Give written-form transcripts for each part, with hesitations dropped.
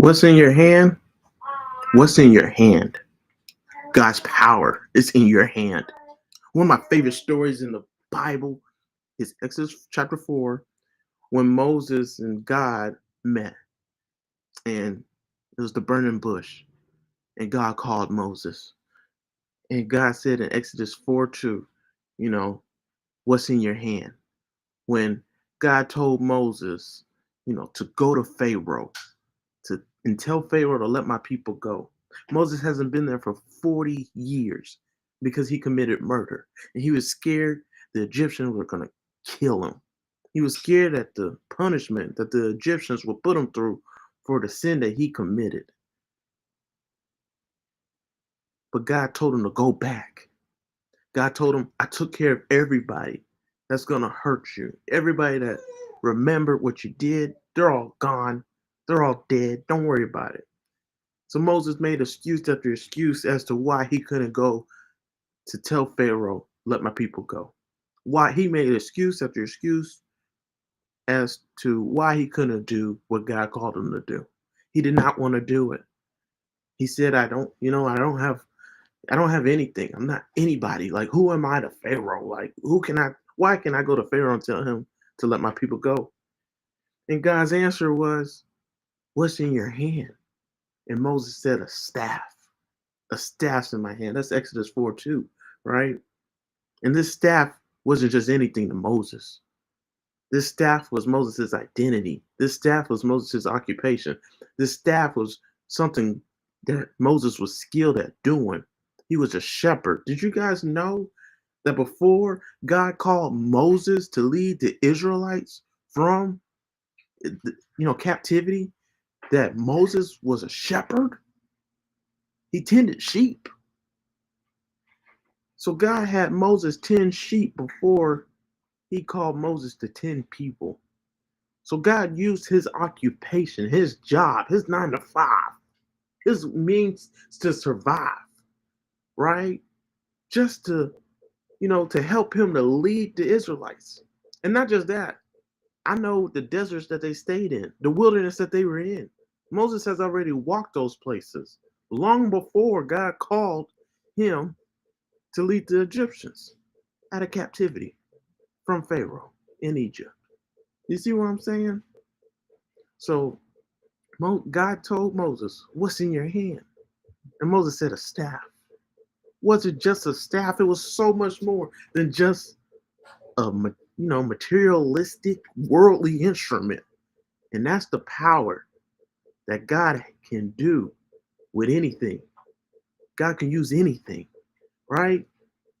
What's in your hand? What's in your hand? God's power is in your hand. One of my favorite stories in the Bible is Exodus chapter 4, when Moses and God met. And it was the burning bush. And God called Moses. And God said in Exodus 4:2, you know, what's in your hand? When God told Moses, to go to Pharaoh and tell Pharaoh to let my people go. Moses hasn't been there for 40 years because he committed murder. And he was scared the Egyptians were going to kill him. He was scared at the punishment that the Egyptians would put him through for the sin that he committed. But God told him to go back. God told him, I took care of everybody that's going to hurt you. Everybody that remembered what you did, they're all gone. They're all dead. Don't worry about it. So Moses made excuse after excuse as to why he couldn't go to tell Pharaoh, let my people go. Why he made excuse after excuse as to why he couldn't do what God called him to do. He did not want to do it. He said, I don't have anything. I'm not anybody. Like, who am I to Pharaoh? Like, why can I go to Pharaoh and tell him to let my people go? And God's answer was, what's in your hand? And Moses said, a staff. A staff's in my hand. That's Exodus 4:2, right? And this staff wasn't just anything to Moses. This staff was Moses' identity. This staff was Moses' occupation. This staff was something that Moses was skilled at doing. He was a shepherd. Did you guys know that before God called Moses to lead the Israelites from captivity, that Moses was a shepherd? He tended sheep. So God had Moses tend sheep before he called Moses to tend people. So God used his occupation, his job, his 9 to 5, his means to survive, right? Just to help him to lead the Israelites. And not just that, I know the deserts that they stayed in, the wilderness that they were in. Moses has already walked those places long before God called him to lead the Egyptians out of captivity from Pharaoh in Egypt. You see what I'm saying? So God told Moses, what's in your hand? And Moses said, a staff. Was it just a staff? It was so much more than just a materialistic, worldly instrument. And that's the power that God can do with anything. God can use anything, right?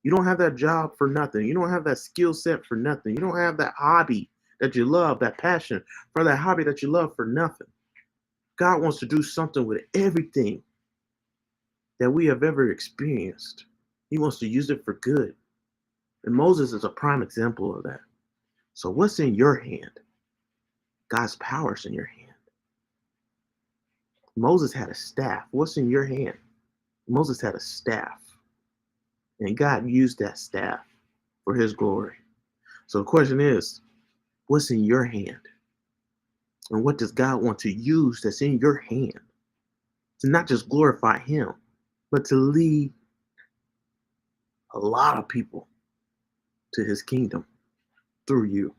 You don't have that job for nothing. You don't have that skill set for nothing. You don't have that hobby that you love, that passion for that hobby that you love for nothing. God wants to do something with everything that we have ever experienced. He wants to use it for good. And Moses is a prime example of that. So, what's in your hand? God's power's in your hand. Moses had a staff. What's in your hand? Moses had a staff. And God used that staff for his glory. So, the question is, what's in your hand? And what does God want to use that's in your hand to not just glorify him, but to lead a lot of people to his kingdom through you?